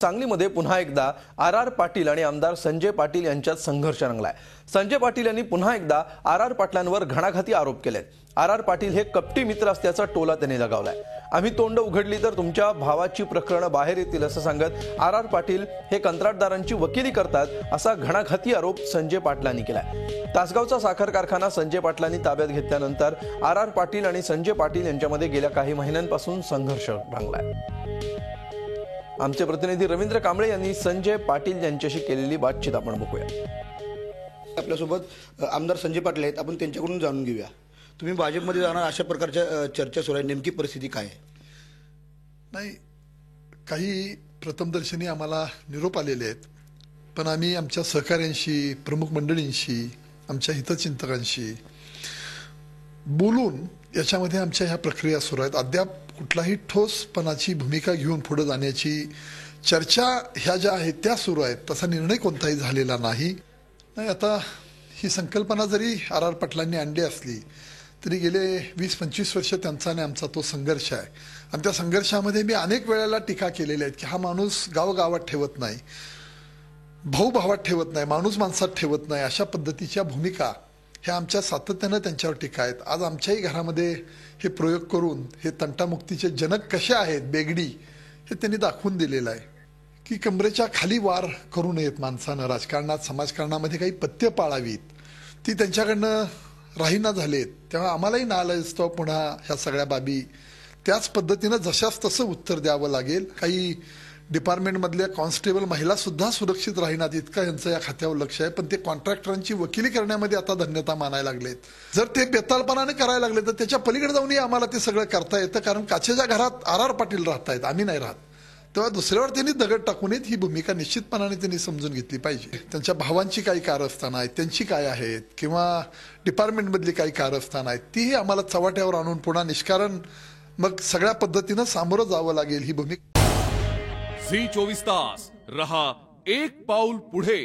सांगलीमध्ये पुन्हा एकदा आर पाटील आणि आमदार संजय पाटील यांच्यात संघर्ष रंगलाय। संजय पाटील यांनी पुन्हा एकदा आर पाटलांवर घणाघाती आरोप केलेत। आर पाटील हे कपटी मित्र असल्याचा टोला त्यांनी लगावलाय। आम्ही तोंड उघडली तर तुमच्या भावाची प्रकरणं बाहेर येतील असं सांगत आर पाटील हे कंत्राटदारांची वकिली करतात असा घणाघाती आरोप संजय पाटलांनी केलाय। तासगावचा साखर कारखाना संजय पाटलांनी ताब्यात घेतल्यानंतर आर पाटील आणि संजय पाटील यांच्यामध्ये गेल्या काही महिन्यांपासून संघर्ष रंगलाय। आमचे प्रतिनिधी रवींद्र कांबळे यांनी संजय पाटील यांच्याशी केलेली बातचीत आपण बघूया। आपल्यासोबत आमदार संजय पाटील आहेत, आपण त्यांच्याकडून जाणून घेऊया। तुम्ही भाजपमध्ये जाणार अशा प्रकारच्या चर्चा सुरू आहे, नेमकी परिस्थिती काय आहे? नाही, काही प्रथमदर्शनी आम्हाला निरोप आलेले आहेत, पण आम्ही आमच्या सहकाऱ्यांशी, प्रमुख मंडळींशी, आमच्या हितचिंतकांशी बोलून याच्यामध्ये आमच्या ह्या प्रक्रिया सुरू आहेत। अद्याप कुठलाही ठोसपणाची भूमिका घेऊन पुढे जाण्याची चर्चा ह्या ज्या आहेत त्या सुरू आहेत, तसा निर्णय कोणताही झालेला नाही। आता ही संकल्पना जरी आर पाटलांनी आणली असली तरी गेले 20-25 वर्ष त्यांचा आणि आमचा तो संघर्ष आहे, आणि त्या संघर्षामध्ये मी अनेक वेळेला टीका केलेल्या आहेत की हा माणूस गावगावात ठेवत नाही, भाऊ भावात ठेवत नाही, माणूस माणसात ठेवत नाही, अशा पद्धतीच्या भूमिका ह्या आमच्या सातत्यानं त्यांच्यावर टीका आहेत। आज आमच्याही घरामध्ये हे प्रयोग करून हे तंटामुक्तीचे जनक कसे आहेत बेगडी हे त्यांनी दाखवून दिलेलं आहे की कमरेच्या खाली वार करू नयेत माणसानं। राजकारणात, समाजकारणामध्ये काही पथ्य पाळावीत, ती त्यांच्याकडनं राहीना झालेत। तेव्हा आम्हालाही नालायक पुन्हा ह्या सगळ्या बाबी त्याच पद्धतीनं जशाच तसं उत्तर द्यावं लागेल। काही डिपार्टमेंटमधल्या कॉन्स्टेबल महिला सुद्धा सुरक्षित राहीनात इतकं यांचं या खात्यावर लक्ष आहे, पण ते कॉन्ट्रॅक्टरांची वकिली करण्यामध्ये आता धन्यता मानायला लागलेत। जर ते बेतालपणाने करायला लागले तर त्याच्या पलीकडे जाऊनही आम्हाला ते सगळं करता येतं, कारण काचेच्या घरात आर पाटील राहतायत, आम्ही नाही राहत। तेव्हा दुसऱ्यावर त्यांनी दगड टाकू नयेत ही भूमिका निश्चितपणाने त्यांनी समजून घेतली पाहिजे। त्यांच्या भावांची काही कारस्थानं आहेत, त्यांची काय आहेत, किंवा डिपार्टमेंटमधली काही कारस्थानं आहेत, तीही आम्हाला चव्हाट्यावर आणून पुन्हा निष्कारण मग सगळ्या पद्धतीनं सामोरं जावं लागेल ही भूमिका। झी 24 तास रहा एक पाऊल पुढे।